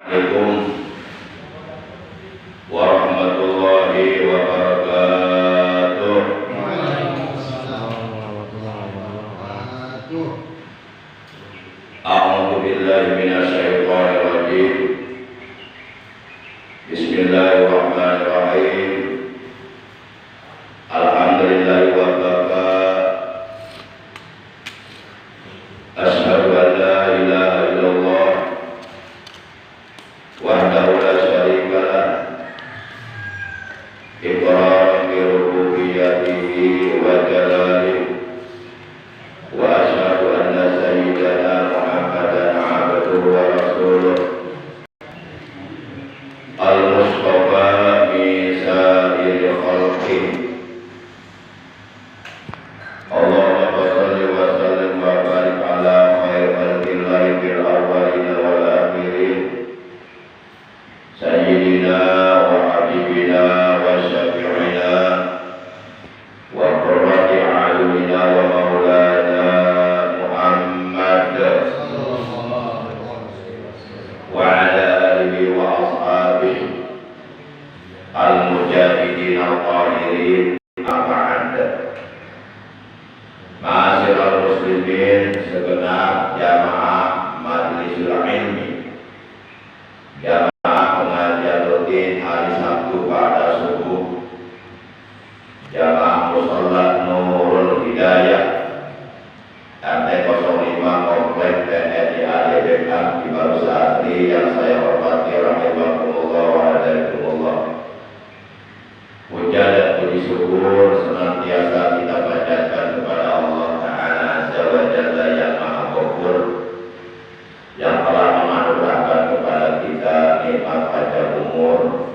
Assalamualaikum warahmatullahi wabarakatuh. A'udzu billahi minasyaitonir rajim. Bismillahirrahmanirrahim. Alhamdulillahi wa kafa. Asyhadu an la ilaha illallah wahdahu la syarika lah. Iqraran bi rububiyyatihi wa jalalihi. Wa asyhadu anna sayyidana Muhammadan abduhu wa rasuluh. Al-Mustafa min sa'iri khalqih. Allahumma shalli wa sallim wa barik ala khairil khalqillahi fil awwalin wal akhirin. Sayyidina wa habibina wa syafi'ina wa qurrati a'yunina wa maulana Muhammad wa ala alihi wa ashabihi al-mujahidin al-qahirin. Amma ba'd. Ma'asyiral muslimin segenap jamaah majlisul ilmi, jamaah pengajian rutin hari Sabtu pada subuh, jamaah mushola Nurul Hidayah RT 05 Komplek TNI ADBK di Baru Santri yang saya hormati rahimakumullah wa hadakumullah. Puja dan puji syukur senantiasa kita panjatkan kepada Allah Ta'ala Azza wa Jalla yang Maha Ghafur, yang telah menganugerahkan kepada kita nikmat panjang umur,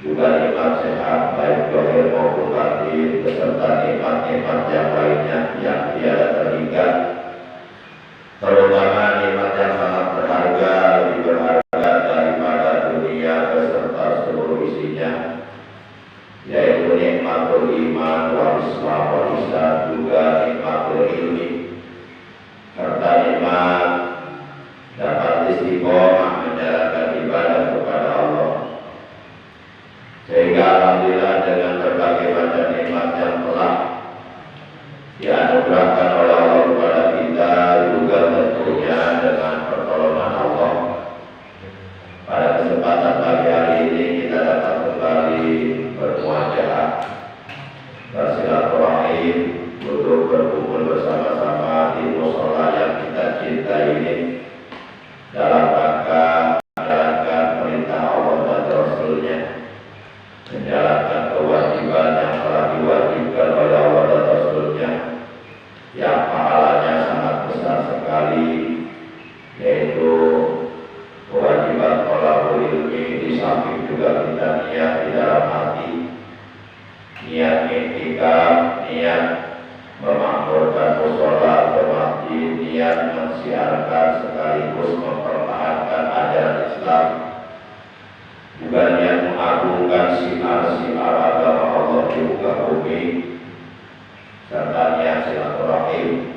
juga nikmat sehat baik zahir maupun batin, beserta nikmat-nikmat yang lainnya yang tiada terhingga, terutama nikmat yang sangat berharga, lebih berharga daripada dunia beserta seluruh isinya, yaitu nikmatul iman wal islam wal ihsan, juga nikmatul ilmi, serta nikmat dapat istiqomah menjalankan ibadah kepada Allah. Sehingga alhamdulillah dengan berbagai macam nikmat yang telah dianugerahkan oleh Allah kepada kita, juga tentunya dengan pertolongan Allah, pada kesempatan pagi hari ini kita dapat kembali bermuajahah, bersilaturahim, duduk berkumpul bersama-sama di mushola yang kita cintai ini dalam rangka menjalankan perintah Allah dan Rasul-Nya, menjalankan kewajiban yang telah diwajibkan oleh Allah dan Rasul-Nya, yang pahalanya sangat besar sekali, yaitu kewajiban thalabul ilmi. Di samping juga kita niat di dalam hati, niat i'tikaf, niat memakmurkan mushola atau masjid, niat mensiarkan sekaligus mempertahankan ajaran Islam, juga niat mengagungkan syiar-syiar agama Allah di muka bumi, serta niat silaturahim.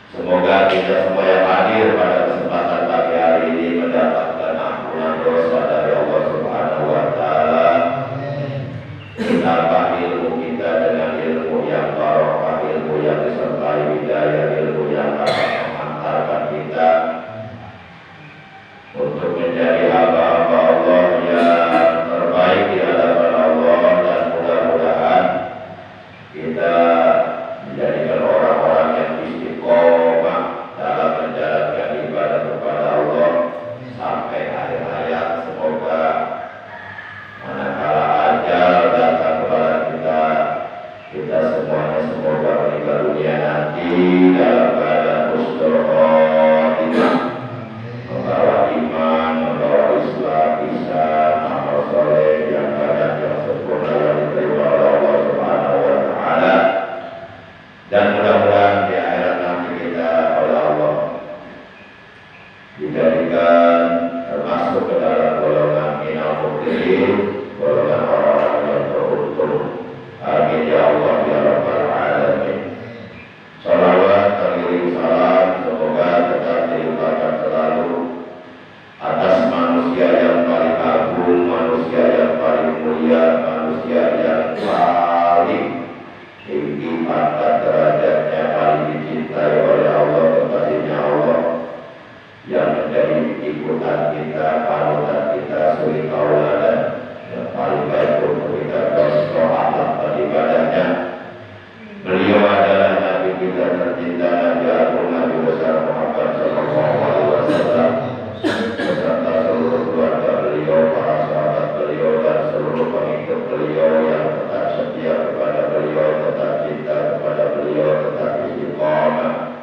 Semoga kita semua yang hadir pada kesempatan pagi hari ini mendapatkan ampunan dosa dari Allah Subhanahu wa Ta'ala, menambah ilmu kita dengan ilmu yang barokah, ilmu yang disertai hidayah, ilmu yang dapat mengantarkan kita untuk menjadi hamba-hamba Allah yang terbaik di hadapan Allah, dan mudah-mudahan kita menjadikan orang-orang yang istiqomah dalam menjalankan ibadah mulia, manusia yang paling tinggi pangkat derajatnya, paling dicintai oleh Allah, kekasihnya Allah, yang menjadi ikutan kita, panutan kita, suri tauladan, yang paling baik untuk kita contoh akhlak beribadahnya. Beliau adalah Nabi kita tercinta, Nabi Agung, Nabi besar Muhammad Sallallahu Alaihi Wasallam, beserta seluruh keluarga beliau, para sahabat beliau, dan seluruh pengikut beliau yang tetap setia kepada beliau, tetap cinta kepada beliau, tetap istiqomah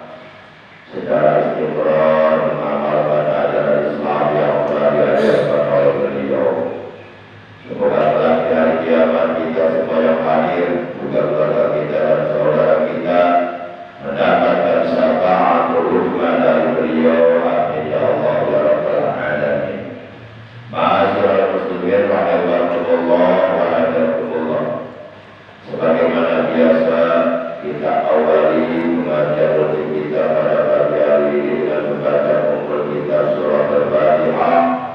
secara istiqrar mengamalkan ajaran Islam yang telah diajarkan oleh beliau. Semoga telah di hari kiamat kita semua yang hadir, juga keluarga kita dan saudara kita, mendapatkan syafaat rahmat dari beliau. Amin ya Allah ya rabbal alamin. Ma'asyiral muslimin rahimakumullah wa rahimakumullah. Sebagaimana biasa, kita awali mengajar rutin kita pada pagi hari ini dengan membaca ummul kitab surah Al-Fatihah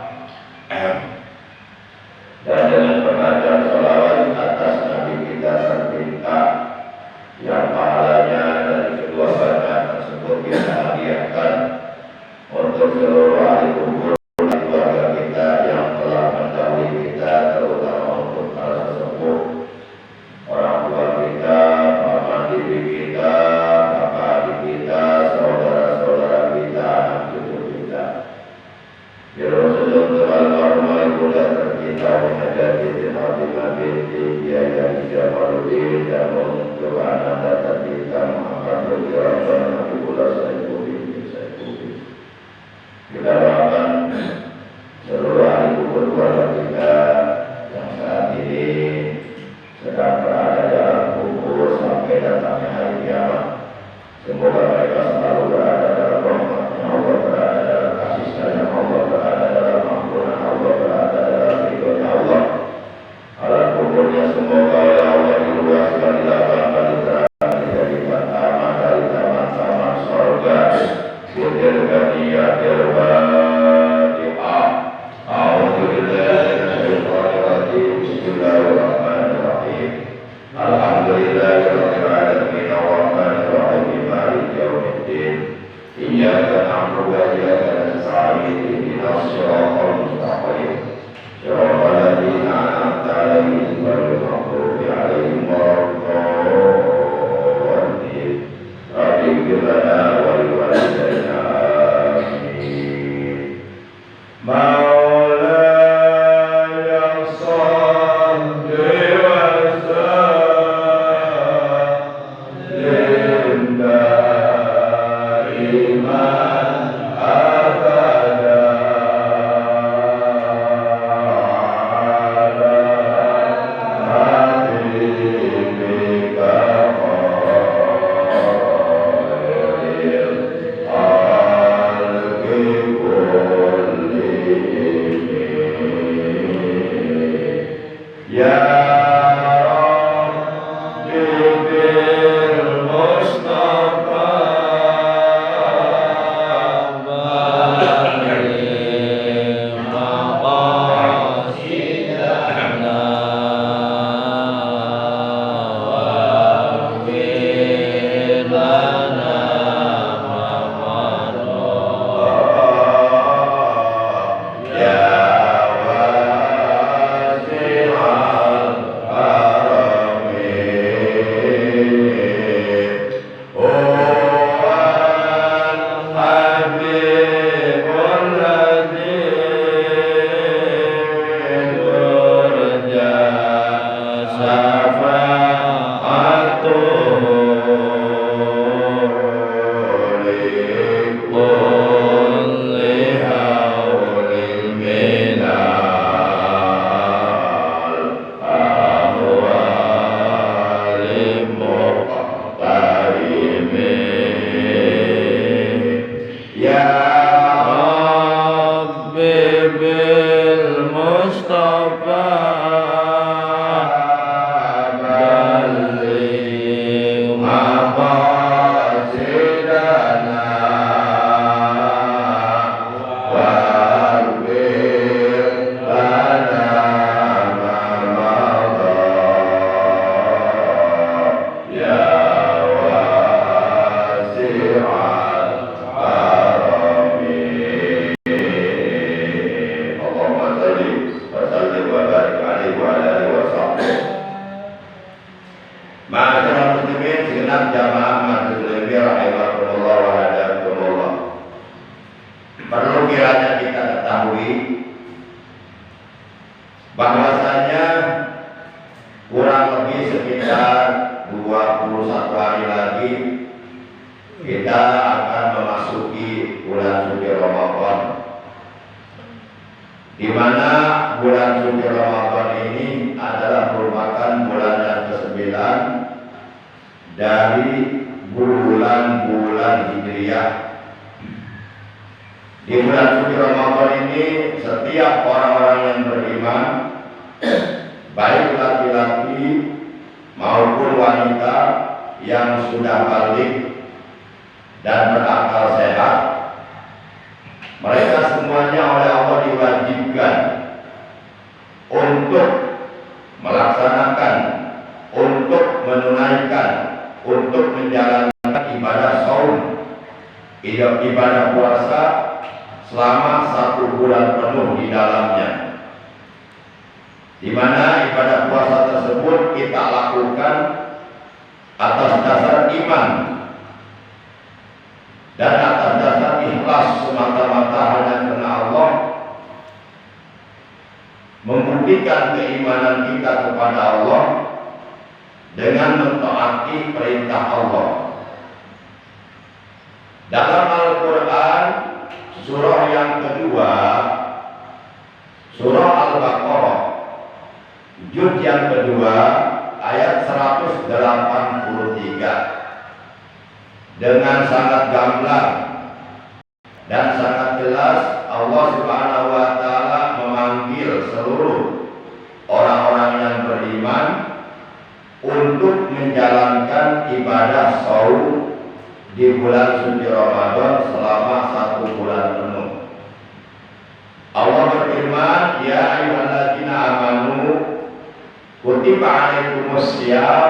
dan dengan membaca sholawat atas Nabi kita tercinta yang pahalanya dari kedua bacaan tersebut kita hadiahkan untuk seluruh ahli kubur dan keluarga kita yang telah mendahului kita, terutama untuk para sesepuh, orang tua kita, paman bibi kita, kakak adik kita, saudara-saudara kita, anak cucu kita. Birosulun Tuhan Muda tercinta menghadapi Fatimah binti Kiai Jamaluddin dan untuk anak tercinta Muhammad Rasulullah Nabi Muhammad Saifuddin. Kita doakan seluruh ahli kubur keluarga kita yang saat ini sedang berada dalam kubur sampai datangnya hari kiamat. Semoga mereka selalu berada dalam rahmatnya Allah, berada dalam kasih sayang Allah, berada dalam ampunan Allah, berada dalam ridhonya Allah. Alam kuburnya semoga oleh Allah diluaskan, dilapangkan, diterangkan, dijadikan taman dari taman-taman surga. Bismillahirrahmanirrahim. A'udzu billahi minasyaitonir rajim. Bismillahirrahmanirrahim. Alhamdulillahirabbil alamin arrahmanir rahim maliki yaumiddin. Iyyaka na'budu wa iyyaka nasta'in. Ihdinas siratal mustaqim. Siratal ladzina an'amta 'alaihim ghairil maghdubi 'alaihim waladdallin. Rabbi ighfir lana wa liwalidayna. Amin. bahwasanya kurang lebih sekitar 21 hari lagi kita akan memasuki bulan suci Ramadan, di mana bulan suci Ramadan ini adalah merupakan bulan yang ke-9 dari bulan-bulan Hijriah. Di bulan suci Ramadan ini setiap orang-orang yang beriman, baik laki-laki maupun wanita yang sudah balik dan berakal sehat, mereka semuanya oleh Allah diwajibkan untuk melaksanakan, untuk menunaikan, untuk menjalankan ibadah saum, ibadah puasa selama 1 bulan penuh di dalamnya, di mana ibadah puasa tersebut kita lakukan atas dasar iman dan atas dasar ikhlas semata-mata hanya karena Allah, membuktikan keimanan kita kepada Allah dengan mentaati perintah Allah. Dalam Al-Quran surah yang kedua, surah Al-Baqarah juz yang kedua ayat 183, dengan sangat gamblang dan sangat jelas Allah Subhanahu wa taala memanggil seluruh orang-orang yang beriman untuk menjalankan ibadah saum di bulan suci Ramadan selama 1 bulan penuh. Allah berfirman, ya ayyuhalladzina amanu kutiba alaikumussyam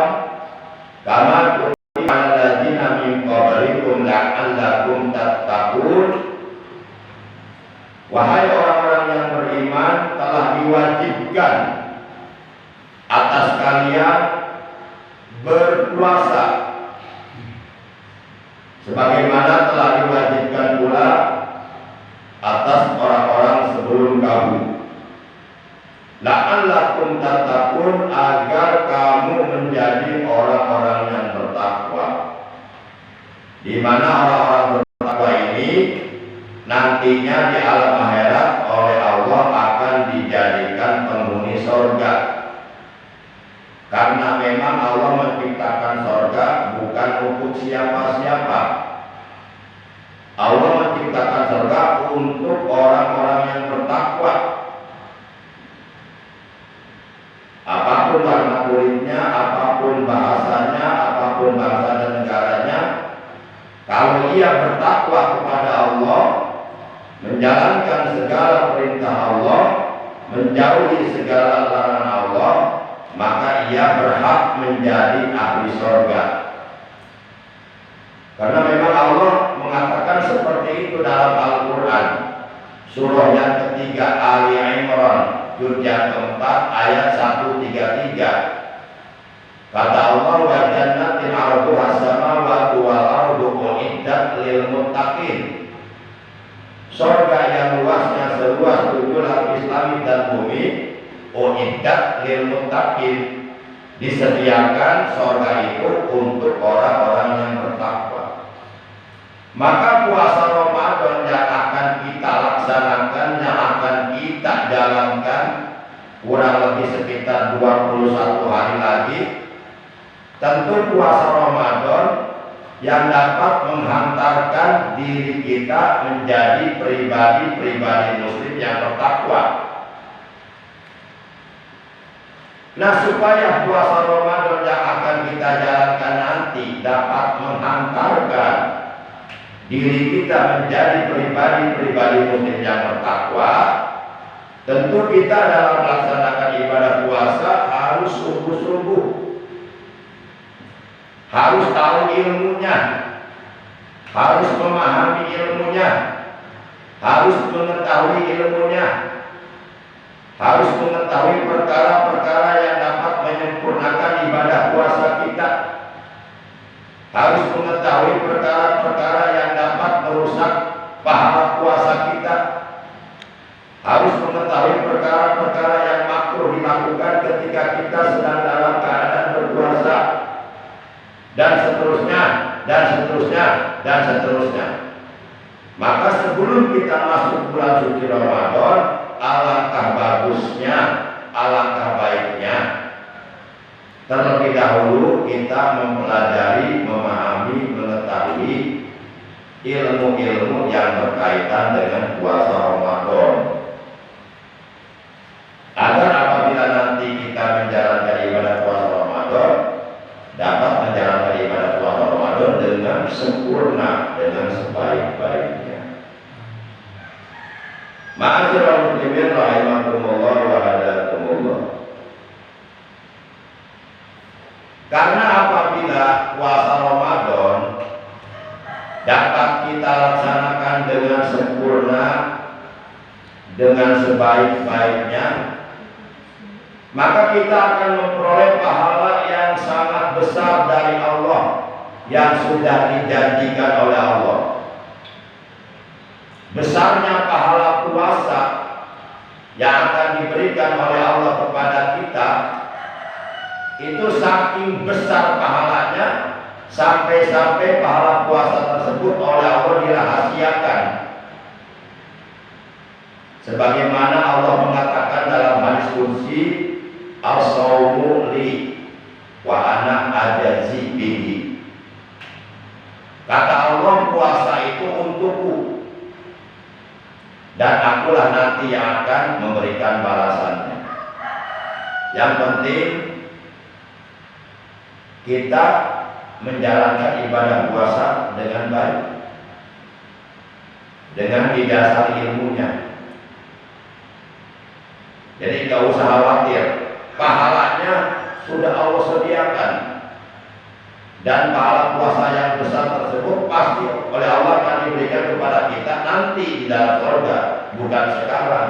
kama kutiba alal ladzina min qablikum la'allakum tattaqun. Wahai orang-orang yang beriman, telah diwajibkan atas kalian berpuasa sebagaimana telah diwajibkan pula atas orang-orang sebelum kamu, la'allakum tattaqun, agar kamu menjadi orang-orang yang bertakwa. Di mana orang-orang bertakwa ini nantinya di alam akhirat oleh Allah akan dijadikan penghuni surga. Karena memang Allah menciptakan surga bukan untuk siapa-siapa. Allah menciptakan surga untuk orang-orang yang bertakwa. Apapun warna kulitnya, apapun bahasanya, apapun bangsa dan negaranya, kalau ia bertakwa kepada Allah, menjalankan segala perintah Allah, menjauhi segala larangan Allah, maka ia berhak menjadi ahli surga. Karena memang Allah mengatakan seperti itu dalam Al-Quran, surah yang ketiga Ali Imran juz yang keempat ayat 133. Kata Allah, wa jannatin 'arduhas samawati wal ardu uiddat lil muttaqin. Surga yang luasnya seluas 7 lapis langit dan bumi, uiddat lil muttaqin, disediakan surga itu untuk orang-orang yang bertakwa. Maka puasa Ramadan yang akan kita laksanakan, yang akan kita jalankan kurang lebih sekitar 21 hari lagi, tentu puasa Ramadan yang dapat menghantarkan diri kita menjadi pribadi-pribadi muslim yang bertakwa. Nah, supaya puasa Ramadan yang akan kita jalankan nanti dapat menghantarkan diri kita menjadi pribadi-pribadi muslim yang bertakwa, tentu kita dalam melaksanakan ibadah puasa harus sungguh-sungguh, harus tahu ilmunya, harus memahami ilmunya, harus mengetahui ilmunya, harus mengetahui perkara-perkara yang dapat menyempurnakan ibadah puasa kita, harus mengetahui perkara-perkara yang dapat merusak pahala puasa kita, harus mengetahui perkara-perkara yang makruh dilakukan ketika kita sedang dalam keadaan berpuasa, dan seterusnya, dan seterusnya, dan seterusnya. Maka sebelum kita masuk bulan suci Ramadan, alangkah bagusnya, alangkah baiknya terlebih dahulu kita mempelajari, memahami, mengetahui ilmu-ilmu yang berkaitan dengan puasa Ramadan, agar apabila nanti kita menjalankan ibadah puasa Ramadan, dapat menjalankan ibadah puasa Ramadan dengan sempurna, dengan sebaik-baiknya. Ma'asyiral muslimin rahimakumullah wa hadakumullah. Karena apabila puasa Ramadan dapat kita laksanakan dengan sempurna, dengan sebaik-baiknya, maka kita akan memperoleh pahala yang sangat besar dari Allah yang sudah dijanjikan oleh Allah. Besarnya pahala puasa yang akan diberikan oleh Allah kepada kita itu saking besar pahalanya, sampai-sampai pahala puasa tersebut oleh Allah dirahasiakan. Sebagaimana Allah mengatakan dalam hadis qudsi, as-shaumu li wa ana ajazi bihi. Kata Allah, puasa itu untukku dan akulah nanti yang akan memberikan balasannya. Yang penting kita menjalankan ibadah puasa dengan baik, dengan didasari ilmunya. Jadi gak usah khawatir, pahalanya sudah Allah sediakan, dan pahala puasa yang besar tersebut pasti oleh Allah akan diberikan kepada kita nanti di dalam surga, bukan sekarang.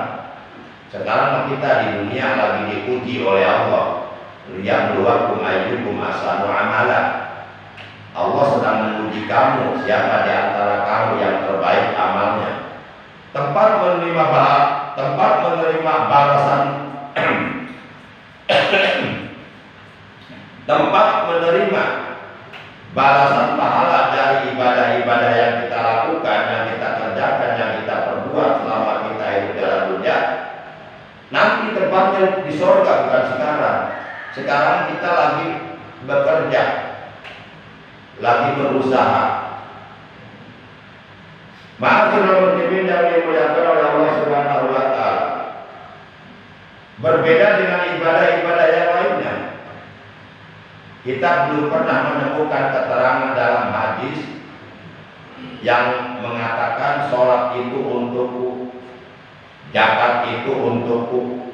Sekarang kita di dunia lagi diuji oleh Allah. Liyabluwakum ayyukum ahsanu amala. Allah sedang menguji kamu, siapa di antara kamu yang terbaik amalnya. Tempat menerima balasan tempat menerima balasan pahala dari ibadah-ibadah yang kita lakukan, yang kita kerjakan, yang kita perbuat selama kita hidup dalam dunia, nanti tempatnya di surga, bukan sekarang. Sekarang kita lagi bekerja, lagi berusaha. Ma'asyiral muslimin yang dimuliakan oleh Allah Subhanahu wa taala. Berbeda dengan ibadah-ibadah yang lainnya. Kita belum pernah menemukan keterangan dalam hadis yang mengatakan sholat itu untukku, zakat itu untukku,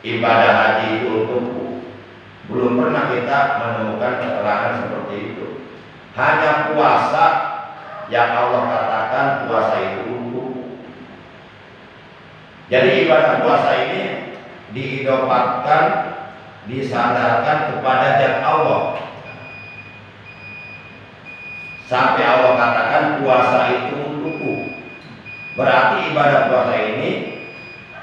ibadah haji itu untukku. Belum pernah kita menemukan keterangan seperti itu. Hanya puasa yang Allah katakan puasa itu untukku. Jadi ibadah puasa ini diidofatkan, disandarkan kepada zat Allah. Sampai Allah katakan puasa itu untukku. Berarti ibadah puasa ini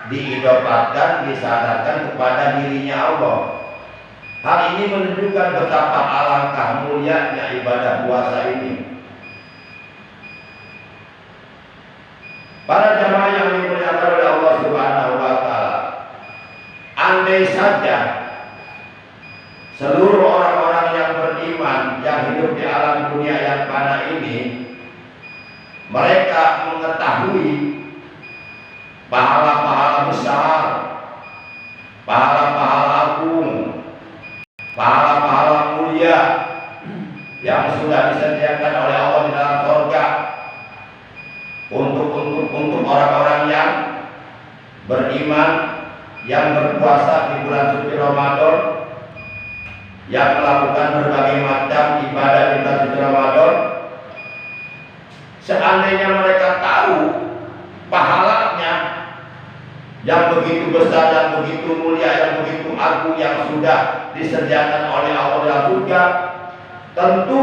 diidofatkan, disandarkan kepada dirinya Allah. Hal ini menunjukkan betapa alangkah mulianya ibadah puasa ini. Para jamaah yang dimuliakan oleh Allah Subhanahu wa taala, andai saja seluruh orang-orang yang beriman yang hidup di alam dunia yang fana ini, mereka mengetahui pahala-pahala besar, pahala-pahala agung, pahala-pahala mulia yang sudah disediakan oleh Allah di dalam surga untuk orang-orang yang beriman, yang berpuasa di bulan suci Ramadan, yang melakukan berbagai macam ibadah di bulan suci Ramadan. Seandainya mereka tahu pahalanya yang begitu besar, yang begitu mulia, yang begitu agung, yang sudah disediakan oleh Allah dalam surga, tentu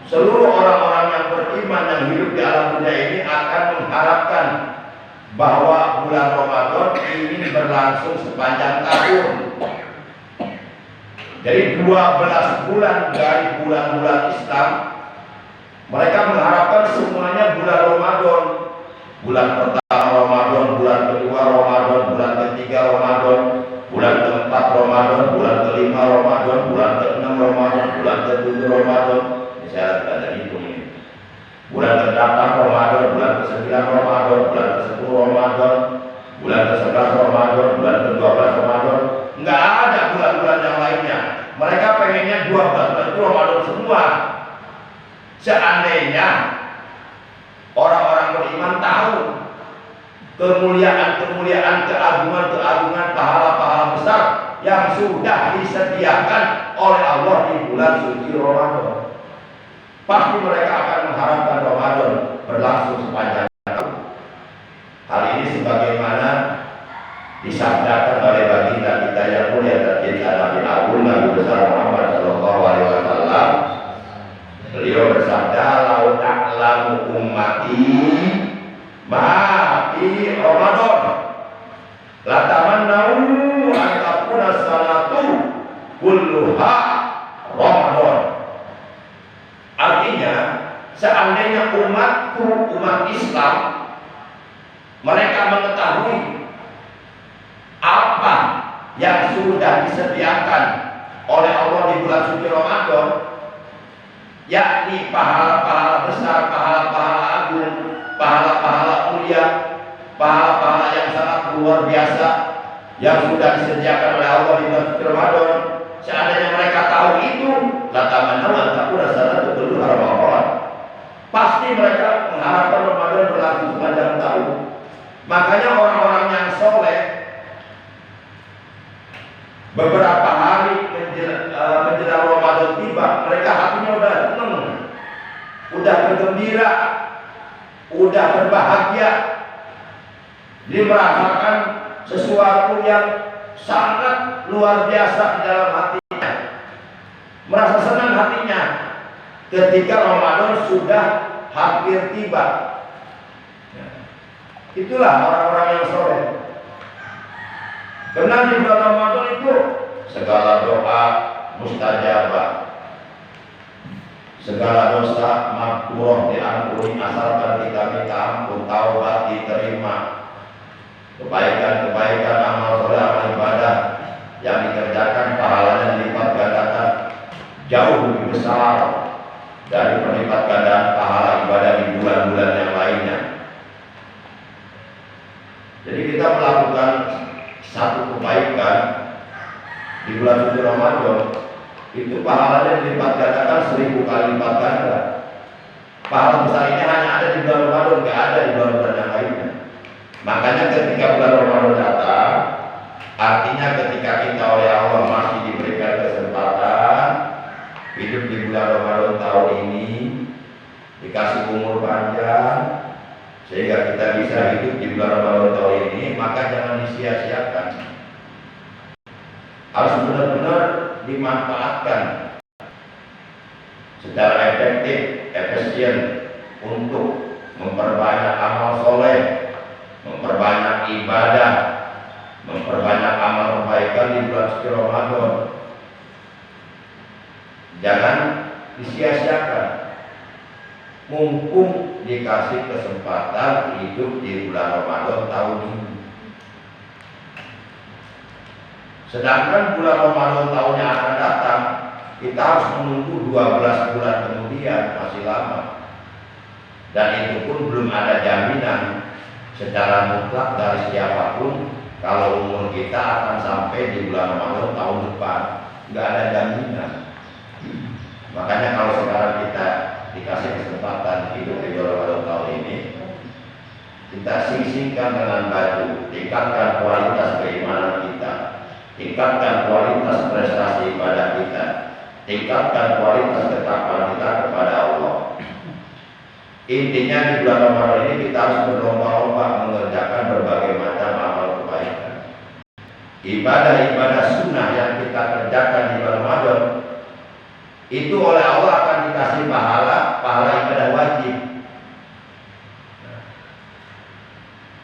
seluruh orang-orang yang beriman yang hidup di alam dunia ini akan mengharapkan bahwa bulan berlangsung sepanjang tahun. Jadi 12 bulan dari bulan-bulan Islam, mereka mengharapkan semuanya bulan Ramadan. Bulan pertama Ramadan, bulan kedua Ramadan, bulan ketiga Ramadan, bulan keempat Ramadan, bulan kelima Ramadan, bulan keenam Ramadan, bulan ketujuh Ramadan. Ini saya ada hitung ini. Bulan ke-8 Ramadan, bulan ke-9 Ramadan, bulan ke-10 Ramadan, bulan ke-11 Ramadan, bulan ke-12 Ramadan. Enggak ada bulan-bulan yang lainnya. Mereka pengennya 12 bulan itu Ramadan semua. Seandainya orang-orang beriman tahu kemuliaan-kemuliaan, keagungan-keagungan, pahala-pahala besar yang sudah disediakan oleh Allah di bulan suci Ramadan, pasti mereka akan mengharapkan Ramadan berlangsung sepanjang tahun. Hal ini sebagaimana disabdakan oleh baginda kita yang mulia tercinta Nabi Agung Nabi besar Muhammad Shallallahu Alaihi Wasallam. Beliau bersabda, "Lau ta'lamu ummati ma fi Ramadan, la tamannau an takuna sanatu kulluha Ramadan." Artinya, seandainya umatku, umat Islam, mereka mengetahui apa yang sudah disediakan oleh Allah di bulan suci Ramadan, yakni pahala-pahala besar, pahala-pahala agung, pahala-pahala mulia, pahala-pahala yang sangat luar biasa yang sudah disediakan oleh Allah di bulan suci Ramadan. Seandainya mereka tahu itu, latamanau takuna sanatu kulluha Ramadan, pasti mereka mengharapkan Ramadan berlangsung sepanjang tahun. Makanya orang-orang yang soleh beberapa hari menjelang Ramadan tiba, mereka hatinya udah senang, udah bergembira, udah berbahagia. Dia merasakan sesuatu yang sangat luar biasa di dalam hatinya, merasa senang hatinya ketika Ramadan sudah hampir tiba. Itulah orang-orang yang soleh. Karena di bulan Ramadan itu segala doa mustajabah, segala dosa makruh diampuni asalkan kita minta ampun, taubat diterima, kebaikan-kebaikan, amal soleh, amal ibadah yang dikerjakan pahalanya dilipat gandakan jauh lebih besar dari perlipat gandaan pahala ibadah di bulan-bulan yang lainnya. Jadi kita melakukan satu kebaikan di bulan suci Ramadan, itu pahalanya dilipat gandakan 1000 kali lipat ganda. Pahala besar ini hanya ada di bulan Ramadan, nggak ada di bulan-bulan yang lainnya. Makanya ketika bulan Ramadan datang, artinya ketika kita oleh Allah masih diberikan kesempatan hidup di bulan Ramadan tahun ini, dikasih umur panjang sehingga kita bisa hidup di bulan Ramadan tahun ini, maka jangan disia-siakan. Harus benar-benar dimanfaatkan secara efektif, efisien untuk memperbanyak amal soleh, memperbanyak ibadah, memperbanyak amal kebaikan di bulan suci Ramadan. Jangan disia-siakan. Mumpung dikasih kesempatan hidup di bulan Ramadan tahun ini. Sedangkan bulan Ramadan tahun yang akan datang, kita harus menunggu 12 bulan kemudian, masih lama. Dan itu pun belum ada jaminan secara mutlak dari siapapun kalau umur kita akan sampai di bulan Ramadan tahun depan. Nggak ada jaminan. Makanya kalau sekarang kita dikasih kesempatan hidup di bulan Ramadan tahun ini, kita sisihkan dengan baju, tingkatkan kualitas keimanan kita, tingkatkan kualitas prestasi ibadah kita, tingkatkan kualitas ketakwaan kita kepada Allah. Intinya di bulan Ramadan ini kita harus berlomba-lomba mengerjakan berbagai macam amal kebaikan. Ibadah-ibadah sunnah yang kita kerjakan di bulan Ramadan itu oleh Allah akan dikasih pahala ibadah wajib.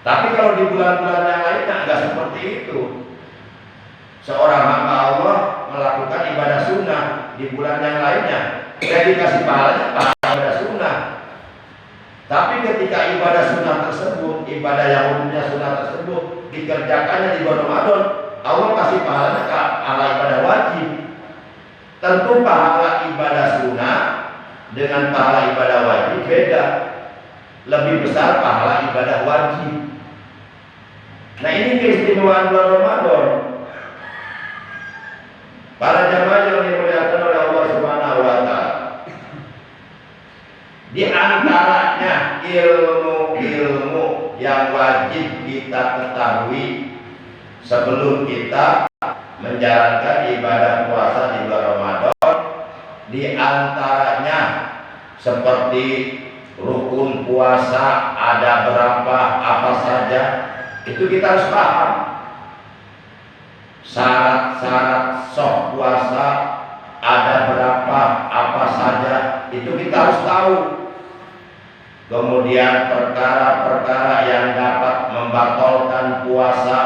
Tapi kalau di bulan-bulan yang lainnya nggak seperti seperti itu. Seorang hamba Allah melakukan ibadah sunnah di bulan yang lainnya, dia dikasih pahalanya pahala ibadah sunnah. Tapi ketika ibadah sunnah tersebut, ibadah yang umumnya sunnah tersebut dikerjakannya di bulan Ramadan, Allah kasih pahalanya pahala ibadah wajib. Tentu pahala ibadah sunnah dengan pahala ibadah wajib beda. Lebih besar pahala ibadah wajib. Nah, ini keistimewaan bulan Ramadan. Para jamaah yang dimuliakan oleh Allah Subhanahu wa Ta'ala, di antaranya ilmu-ilmu yang wajib kita ketahui sebelum kita menjalankan ibadah puasa di bulan Ramadan. Di antaranya seperti rukun puasa ada berapa, apa saja, itu kita harus paham. Syarat-syarat sah puasa ada berapa, apa saja, itu kita harus tahu. Kemudian perkara-perkara yang dapat membatalkan puasa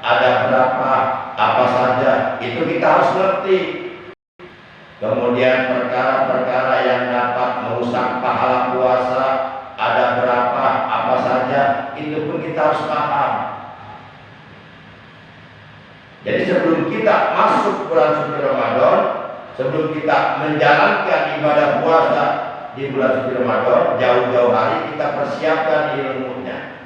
ada berapa, apa saja, itu kita harus ngerti. Kemudian perkara-perkara yang dapat merusak pahala puasa ada berapa, apa saja, itu pun kita harus paham. Jadi sebelum kita masuk bulan suci Ramadan, sebelum kita menjalankan ibadah puasa di bulan suci Ramadan, jauh-jauh hari kita persiapkan ilmunya.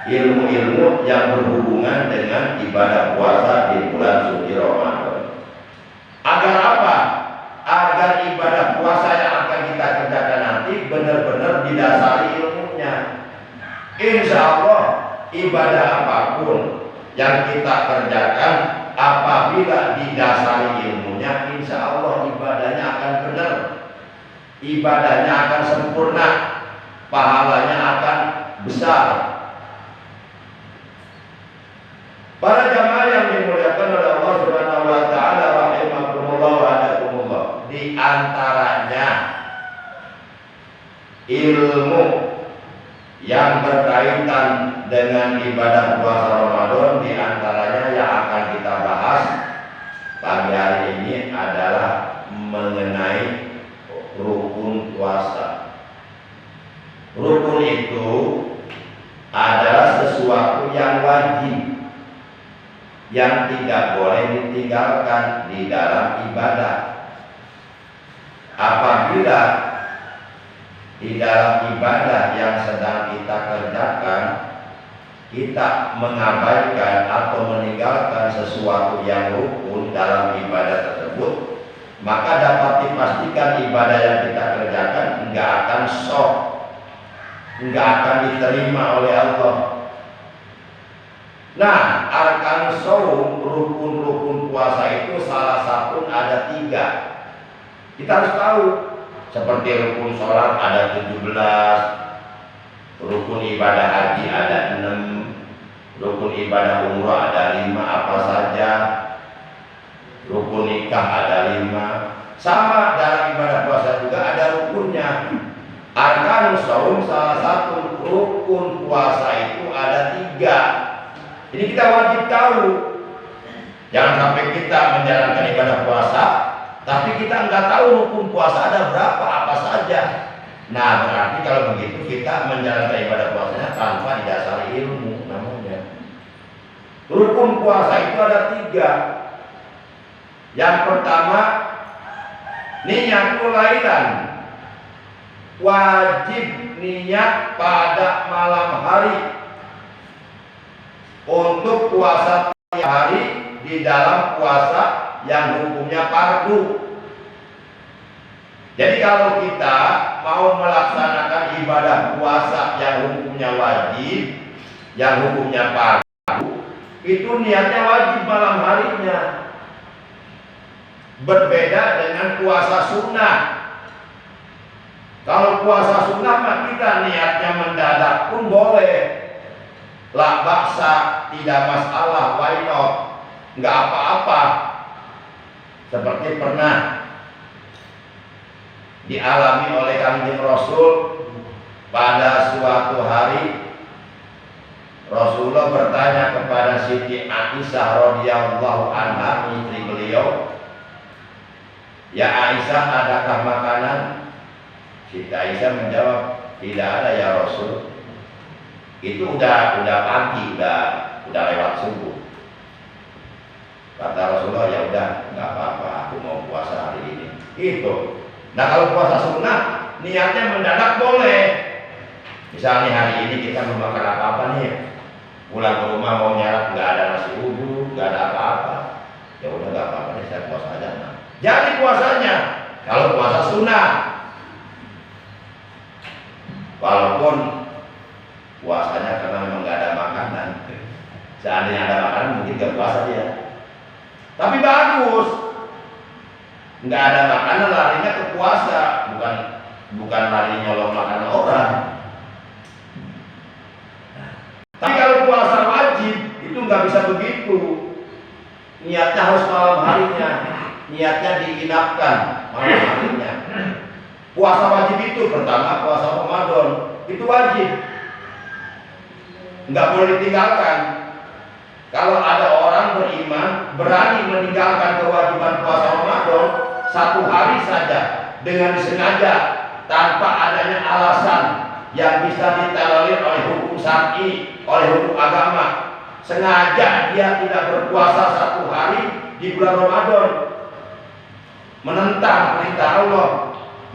Ilmu-ilmu yang berhubungan dengan ibadah puasa di bulan suci Ramadan. Agar apa? Agar ibadah puasa yang akan kita kerjakan nanti benar-benar didasari ilmunya. Insya Allah ibadah apapun yang kita kerjakan apabila didasari ilmunya, insya Allah ibadahnya akan benar, ibadahnya akan sempurna, pahalanya akan besar. Para jamaah yang dimuliakan oleh Allah Subhanahu wa Ta'ala, rahimakumullah wa adakumullah, di antaranya ilmu yang berkaitan dengan ibadah puasa Ramadan, di antaranya yang akan kita bahas pagi hari ini adalah mengenai rukun puasa. Rukun itu adalah sesuatu yang wajib, yang tidak boleh ditinggalkan di dalam ibadah. Apabila di dalam ibadah yang sedang kita kerjakan, kita mengabaikan atau meninggalkan sesuatu yang rukun dalam ibadah tersebut, maka dapat dipastikan ibadah yang kita kerjakan enggak akan sah, enggak akan diterima oleh Allah. Nah, arkan saum, rukun-rukun puasa itu salah satu ada 3. Kita harus tahu. Seperti rukun sholat ada 17, rukun ibadah haji ada 6, rukun ibadah umroh ada 5, apa saja, rukun nikah ada 5. Sama dalam ibadah puasa juga ada rukunnya. Arkan saum salah satu rukun puasa itu ada 3. Ini kita wajib tahu. Jangan sampai kita menjalankan ibadah puasa, tapi kita nggak tahu rukun puasa ada berapa, apa saja. Nah, berarti kalau begitu kita menjalankan ibadah puasanya tanpa didasari ilmu namanya. Rukun puasa itu ada 3. Yang pertama, niyatul lailan. Wajib niat pada malam hari untuk puasa tiap hari di dalam puasa yang hukumnya fardu. Jadi kalau kita mau melaksanakan ibadah puasa yang hukumnya wajib, yang hukumnya fardu, itu niatnya wajib malam harinya. Berbeda dengan puasa sunnah. Kalau puasa sunnah mah kita niatnya mendadak pun boleh. La baksa, tidak masalah, why not? Nggak apa-apa. Seperti pernah dialami oleh Kanjeng Rasul pada suatu hari. Rasulullah bertanya kepada Siti Aisyah radhiyallahu anha, istri beliau, "Ya Aisyah, adakah makanan?" Siti Aisyah menjawab, "Tidak ada ya Rasul." Itu udah pagi, udah lewat subuh. Kata Rasulullah, "Ya udah, nggak apa-apa, aku mau puasa hari ini." Itu. Nah, kalau puasa sunnah, niatnya mendadak boleh. Misalnya hari ini kita mau makan apa-apa nih, pulang ke rumah mau nyarap, nggak ada nasi uduk, nggak ada apa-apa, ya udah nggak apa-apa nih, saya puasa aja. Nah, jadi puasanya kalau puasa sunnah, walaupun puasanya karena memang nggak ada makanan, seandainya ada makanan mungkin nggak puasa dia, tapi bagus. Nggak ada makanan larinya ke puasa, bukan lari nyolong makanan orang. Tapi kalau puasa wajib itu nggak bisa begitu. Niatnya harus malam harinya, niatnya diinapkan malam harinya. Puasa wajib itu pertama puasa Ramadan, itu wajib, nggak boleh ditinggalkan. Kalau ada orang beriman berani meninggalkan kewajiban puasa Ramadan satu hari saja dengan disengaja tanpa adanya alasan yang bisa ditolerir oleh hukum syar'i, oleh hukum agama, sengaja dia tidak berpuasa satu hari di bulan Ramadan, menentang perintah Allah,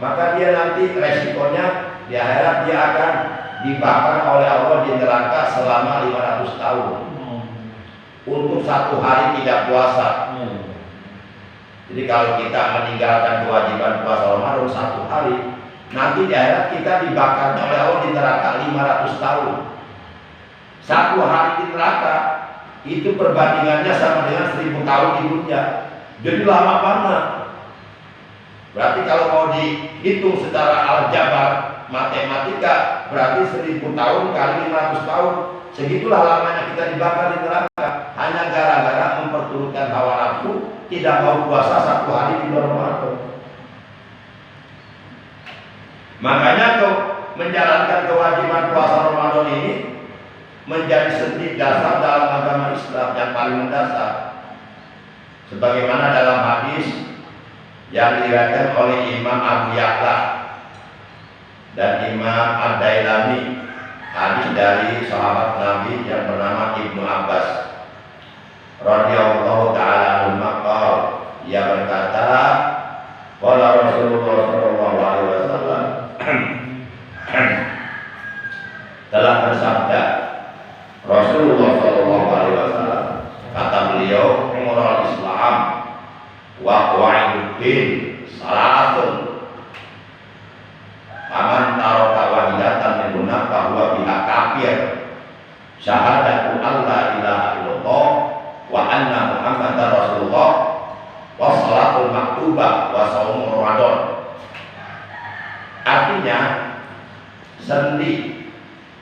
maka dia nanti resikonya di akhirat dia akan dibakar oleh Allah di neraka selama 500 tahun untuk satu hari tidak puasa. Jadi kalau kita meninggalkan kewajiban puasa Ramadan satu hari, nanti di akhirat kita dibakar oleh Allah di neraka 500 tahun. Satu hari di neraka itu perbandingannya sama dengan 1000 tahun di dunia. Jadi lama banget. Berarti kalau mau dihitung secara aljabar, matematika, berarti 1000 tahun kali 500 tahun, segitulah lamanya kita dibakar di neraka hanya gara-gara memperturutkan hawa nafsu, tidak mau puasa satu hari di bulan Ramadan. Makanya menjalankan kewajiban puasa Ramadan ini menjadi senti dasar dalam agama Islam yang paling mendasar. Sebagaimana dalam hadis yang diriwayatkan oleh Imam Abu Ya'la dan Imam Ad-Dailami, hadis dari sahabat Nabi yang bernama Ibnu Abbas radhiyallahu ta'ala anhu, ia berkata, qala Rasulullah sallallahu alaihi wasallam, telah bersabda Rasulullah sallallahu alaihi wasallam, kata beliau, umrul Islam wa qa'iduddin salatun, aman taraka wahidatan minhunna fahuwa biha kafir, syahadatu alla ilaha illallah wa anna muhammadar rasulullah wa salatul maktubah wa shaum Ramadan. Artinya sendi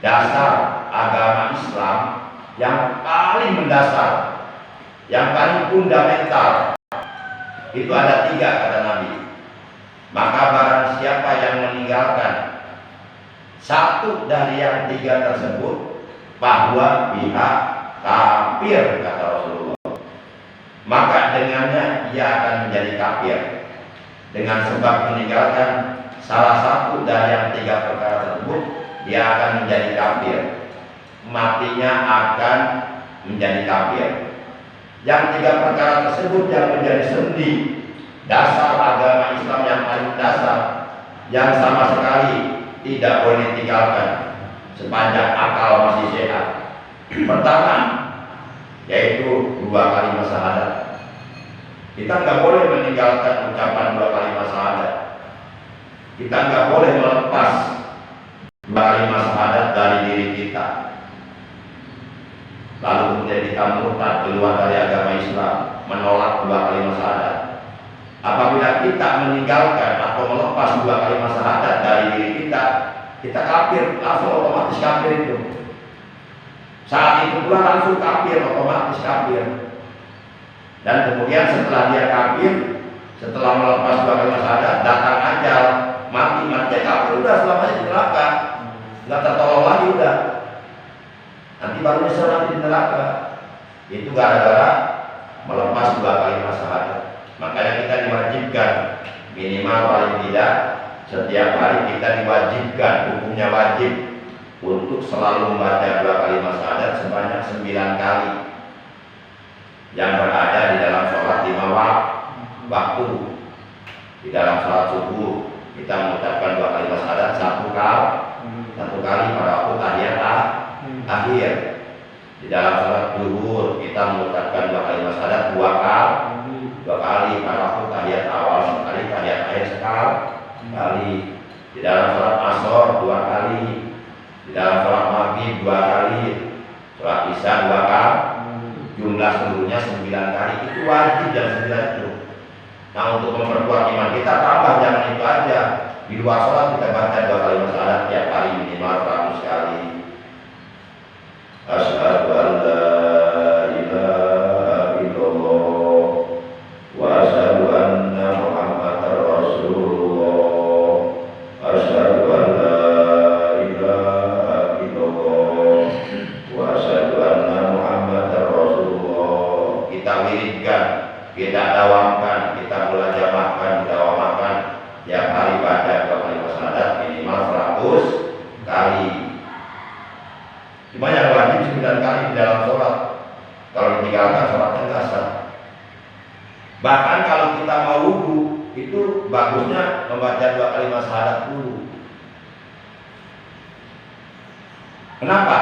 dasar agama Islam yang paling mendasar, yang paling fundamental itu ada 3 kata Nabi. Maka barang siapa yang meninggalkan satu dari yang 3 tersebut, bahwa pihak kafir, kata Rasulullah, maka dengannya ia akan menjadi kafir dengan sebab meninggalkan salah satu dari yang 3 perkara tersebut. Dia akan menjadi kafir, matinya akan menjadi kafir. Yang 3 perkara tersebut yang menjadi sendi dasar agama Islam yang paling dasar, yang sama sekali tidak boleh ditinggalkan sepanjang akal masih sehat. Pertama, yaitu 2 kalimat syahadat. Kita nggak boleh meninggalkan ucapan 2 kalimat syahadat. Kita nggak boleh melepas 2 kalimat syahadat dari diri kita, lalu kemudian kita murtad keluar dari agama Islam, menolak 2 kalimat syahadat. Apabila kita meninggalkan atau melepas 2 kalimat syahadat dari diri kita kafir, langsung otomatis kafir itu. Saat itu pula langsung kafir, otomatis kafir. Dan kemudian setelah dia kafir, setelah melepas 2 kalimat syahadat, datang ajal, mati kafir, udah selamanya di neraka, nggak tertolong lagi udah. nanti baru nyesel nanti di neraka. Itu gara-gara melepas 2 kalimat syahadat. Makanya kita diwajibkan minimal paling tidak setiap hari kita diwajibkan, hukumnya wajib untuk selalu membaca 2 kalimat syahadat sebanyak 9 kali yang berada di dalam sholat 5 waktu. Di dalam sholat subuh kita mengucapkan 2 kalimat syahadat 1 kali pada waktu tahiyat akhir. Di dalam sholat zuhur kita mengucapkan 2 kalimat syahadat 2 kali pada waktu tahiyat awal sekali, tahiyat akhir sekali. Di dalam sholat asar 2 kali. Di dalam sholat maghrib 2 kali. Sholat isya 2 kali. Jumlah seluruhnya 9 kali. Itu wajib dan 9 itu. Nah, untuk memperkuat iman kita tambah, jangan itu aja. Di luar sholat kita baca 2 kalimat syahadat tiap hari minimal 100 kali. Asyhadu an la ilaha illallah wa asyhadu anna Muhammadar Rasulullah. Asyhadu an la ilaha illallah wa asyhadu anna Muhammadar Rasulullah. Kita wiridkan, kita dawamkan, kita mulajamahkan, dawamakan tiap hari baca 2 kalimat syahadat minimal 100 kali. Cuma yang wajib 9 kali di dalam sholat. Kalau ditinggalkan sholatnya nggak sah. Bahkan kalau kita mau wudu, itu bagusnya membaca 2 kalimat syahadat dulu. Kenapa?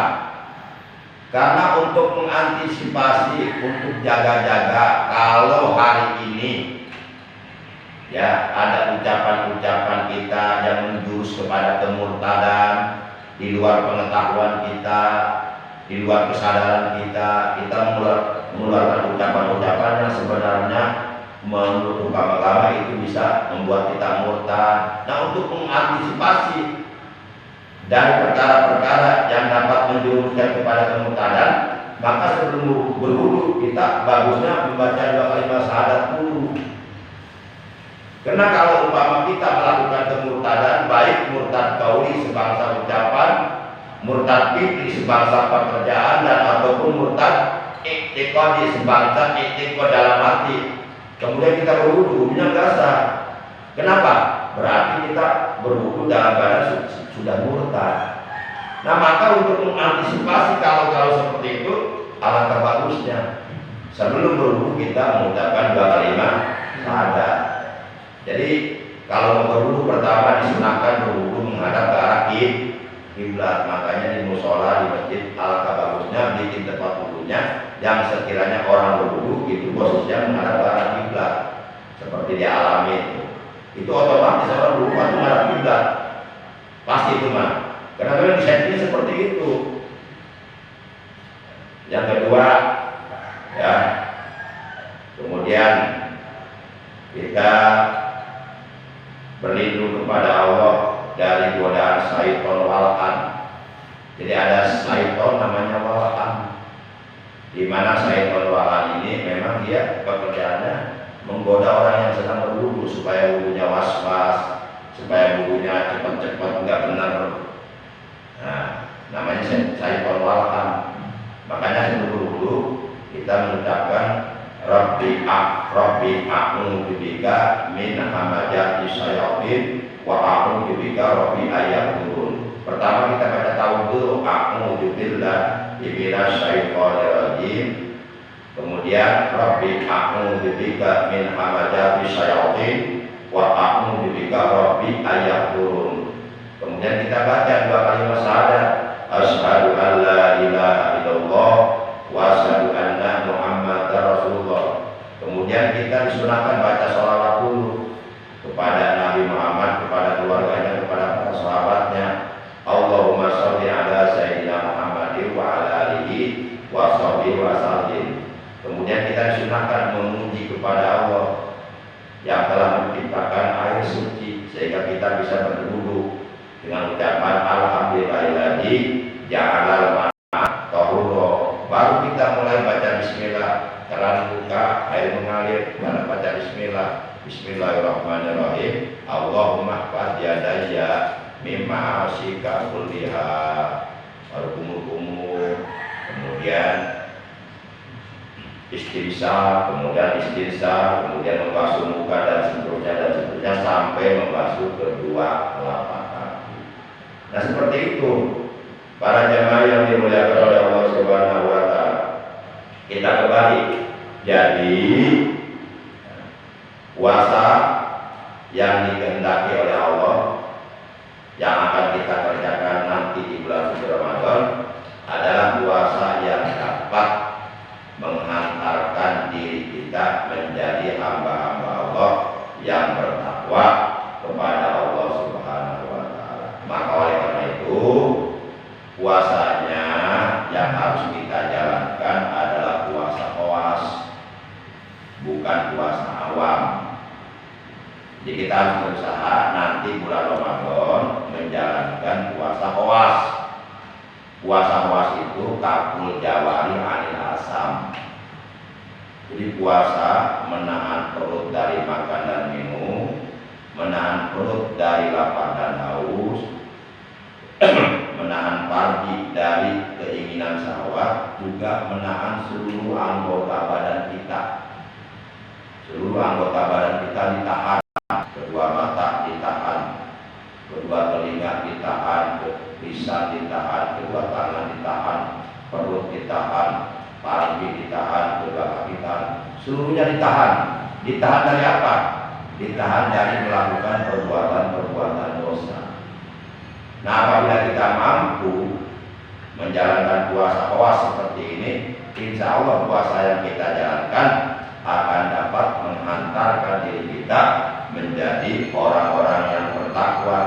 Karena untuk mengantisipasi, untuk jaga-jaga kalau hari ini ya ada ucapan-ucapan kita yang menjurus kepada kemurtadan, di luar pengetahuan kita, di luar kesadaran kita mengeluarkan ucapan-ucapan yang sebenarnya menurut hukum agama itu bisa membuat kita murtad. Nah, untuk mengantisipasi dari perkara-perkara yang dapat menjerumuskan kepada kemurtadan, maka sebelum berwudu kita bagusnya membaca 2 kalimat syahadat dulu. Karena kalau umpama kita melakukan kemurtadan, baik murtad qauli sebangsa ucapan, murtad fi'li sebangsa pekerjaan, dan ataupun murtad i'tiqadi sebangsa i'tiqad dalam hati, kemudian kita berwudu, wudunya nggak sah. Kenapa? Berarti kita berwudu dalam keadaan sudah murtad. Nah, maka untuk mengantisipasi kalau seperti itu, alangkah bagusnya sebelum berwudu kita mengucapkan 2 kalimat syahadat. Jadi kalau mau berwudu pertama disunahkan berwudu menghadap ke arah kiblat. Makanya di musola, di masjid, alangkah bagusnya bikin tempat wudunya yang sekiranya orang berwudu itu posisinya menghadap ke arah kiblat, seperti di alami itu otomatis orang berwudu menghadap kiblat, pasti itu mah. Karena memang disetting seperti itu. Yang kedua, ya, kemudian kita berlindung kepada Allah dari godaan syaitan wal'an. Jadi ada syaitan namanya wal'an, di mana syaitan wal'an ini memang dia pekerjaannya menggoda orang yang sedang berwudu supaya wudunya was-was, supaya wudunya cepat-cepat nggak benar. Nah, namanya syaitan wal'an. Makanya sebelum wudu kita mengucapkan Rabbi a'udzu bika min hamazati syayatin wa a'udzu bika rabbi ayahdurun. Pertama kita baca ta'awudzu, a'udzu billahi minasy syaithanir rajim. Kemudian Rabbi a'udzu bika min hamazati syayatin wa a'udzu bika rabbi ayahdurun. Kemudian kita baca 2 kalimat syahadat, asyhadu an la ilaha illallah wa asyhadu anna Muhammadar Rasulullah. Kemudian kita disunahkan baca sholawat dulu kepada Nabi Muhammad, kepada keluarganya, kepada para sahabatnya. Allahumma sholli ala sayyidina Muhammadin wa ala alihi wa sahbihi wa sallim. Kemudian kita disunahkan memuji kepada Allah yang telah menciptakan air suci sehingga kita bisa berwudu dengan ucapan alhamdulillahi ja'alal ma'a tahurra. Baru kita mulai baca bismillah, keran buka, air mengalir, baru baca bismillah. Bismillahirrahmanirrahim. Allahumma qad yadayya mimma asika kulliha. Baru kumur-kumur kemudian istinsar, kemudian istinsar, kemudian membasuh muka dan seterusnya sampai membasuh kedua telapak kaki. Nah seperti itu para jemaah yang dimuliakan oleh Allah Subhanahu wa taala. Kita kembali. Jadi puasa yang dikehendaki oleh Allah yang akan kita kerjakan nanti di bulan suci Ramadan adalah puasa yang dapat menghantarkan diri kita menjadi hamba-hamba Allah yang bertakwa kepada Allah Subhanahu wa taala. Maka oleh karena itu puasanya yang harus kita jalankan adalah puasa khawas, bukan puasa awam. Jadi kita harus berusaha nanti bulan Ramadan menjalankan puasa khawas. Puasa khawas itu kaful jawari anil asam. Jadi puasa menahan perut dari makan dan minum, menahan perut dari lapar dan haus, menahan farji dari keinginan syahwat, juga menahan seluruh anggota badan kita. Seluruh anggota badan kita ditahan, kedua mata ditahan, kedua telinga ditahan, lisan ditahan, kedua tangan ditahan, perut ditahan, farji ditahan, kedua kaki ditahan, seluruhnya ditahan. Ditahan dari apa? Ditahan dari melakukan perbuatan-perbuatan dosa. Nah apabila kita mampu menjalankan puasa khawas seperti ini, insya Allah puasa yang kita jalankan akan dapat menghantarkan diri kita menjadi orang-orang yang bertakwa.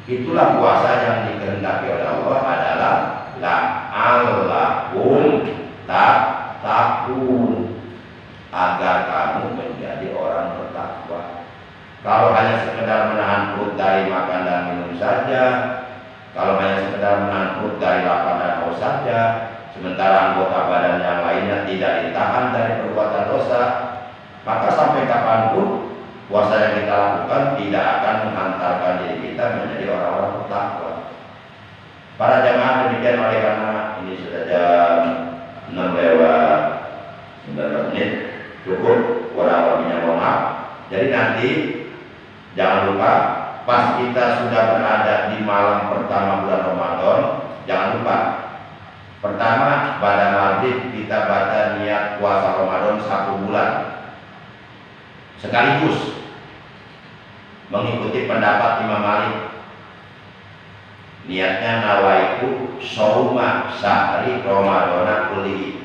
Itulah puasa yang dikehendaki oleh Allah adalah la'allakum tattaqun, agar kamu menjadi orang bertakwa. Kalau hanya sekedar menahan perut dari makan dan minum saja, kalau hanya sekedar menahan perut dari lapar dan haus saja, sementara anggota badan yang lainnya tidak ditahan dari perbuatan dosa, maka sampai kapanpun puasa yang kita lakukan tidak akan menghantarkan diri kita menjadi orang-orang bertakwa. Para jemaah demikian, oleh karena ini sudah jam 6 lewat 19 menit, cukup kurang lebihnya mohon maaf. Jadi nanti jangan lupa pas kita sudah berada di malam pertama bulan Ramadan, jangan lupa pertama pada maghrib kita baca niat puasa Ramadan 1 bulan sekaligus, mengikuti pendapat Imam Malik. Niatnya nawaitu shauma syahri Ramadana kullihi,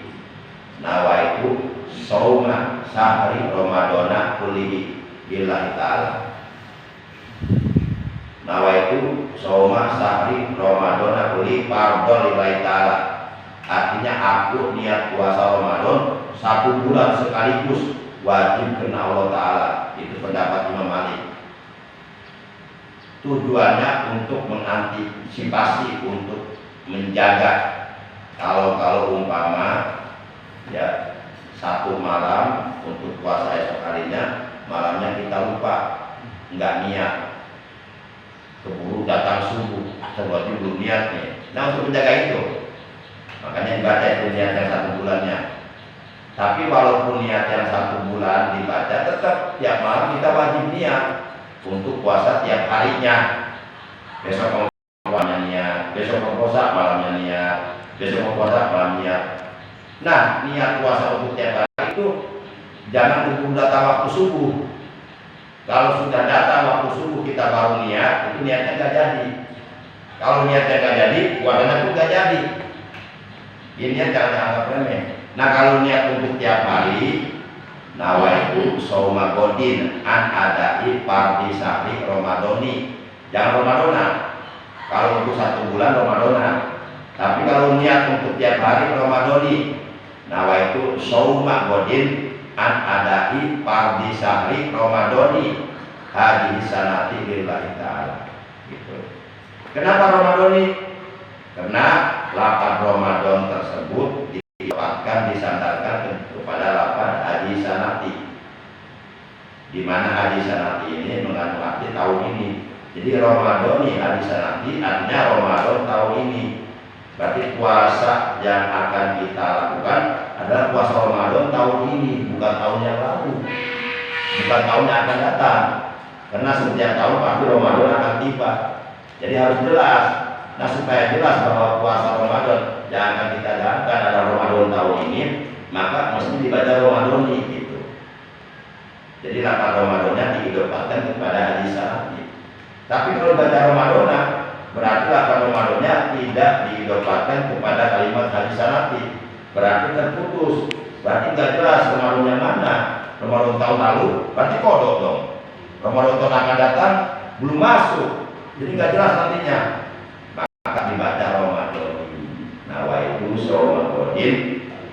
nawaitu shauma syahri Ramadana kullihi billahi ta'ala, nawaitu shauma syahri Ramadana kullihi fardhu lillahi ta'ala. Artinya aku niat puasa Ramadan 1 bulan sekaligus, wajib kena Allah Ta'ala. Itu pendapat Imam Malik. Tujuannya untuk mengantisipasi, untuk menjaga kalau umpama ya 1 malam untuk puasa esok harinya, malamnya kita lupa, nggak niat, keburu datang subuh, terbuat belum niatnya. Nah untuk menjaga itu, makanya dibaca itu niat yang 1 bulannya. Tapi walaupun niat yang 1 bulan dibaca, tetap tiap malam kita wajib niat untuk puasa tiap harinya. Besok mau puasanya niat, besok mau puasa malamnya niat, besok mau puasa malam niat. Nah niat puasa untuk tiap hari itu jangan tunggu datang waktu subuh. Kalau sudah datang waktu subuh kita baru niat, itu niatnya nggak jadi. Kalau niatnya nggak jadi, puasanya pun nggak jadi. Ini niat jangan dianggap remeh. Nah kalau niat untuk tiap hari, nawaitu shauma godin an adai fardhi syahri Ramadhani. Jangan Ramadana. Kalau untuk 1 bulan Ramadana. Tapi kalau niat untuk tiap hari Ramadhani, nawaitu shauma godin an adai fardhi syahri Ramadhani hadhihi sanati lillahi ta'ala. Gitu. Kenapa Ramadhani? Karena 8 Ramadan tersebut disandarkan kepada 8 hadis sanati, di mana hadis sanati ini mengandung arti tahun ini. Jadi Ramadhani hadis sanati artinya Ramadan tahun ini. Berarti puasa yang akan kita lakukan adalah puasa Ramadan tahun ini, bukan tahun yang lalu, bukan tahun yang akan datang. Karena setiap tahun pasti Ramadan akan tiba. Jadi harus jelas. Nah, supaya jelas bahwa puasa Ramadan yang akan kita jalankan adalah Ramadan tahun ini, maka mesti dibaca Ramadan gitu. Jadi lafaz Ramadannya diidopatkan kepada hadis Nabi. Tapi kalau baca Ramadan, berarti lafaz Ramadannya tidak diidopatkan kepada kalimat hadis Nabi. Berarti terputus. Berarti nggak jelas Ramadan yang mana. Ramadan tahun lalu, berarti kodok dong. Ramadan tahun akan datang belum masuk. Jadi nggak jelas nantinya. Maka dibaca Ramadan. Nawaitu Ramadan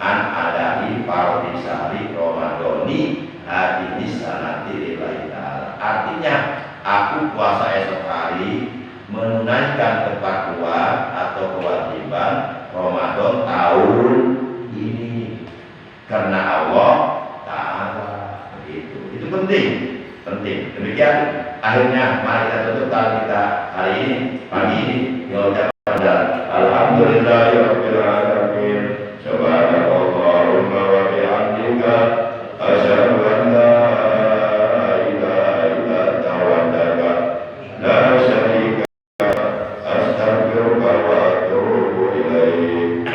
an adahi fardhi syahri Ramadhani hadhihi sanati lillahi ta'ala. Artinya aku puasa esok hari menunaikan kepatuhan atau kewajiban Ramadan tahun ini karena Allah Ta'ala. Itu penting. Demikian akhirnya mari kita tutup kita hari ini, pagi ini dengan ucapan alhamdulillahirabbil alamin. Subhanallahumma wa bihamdika asyhadu an la ilaha illa anta wahdaka la syarika astaghfiruka wa atubu ilaik.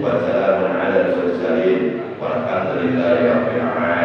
Wassalamun ala al-mursalin walhamdulillahi rabbil alamin.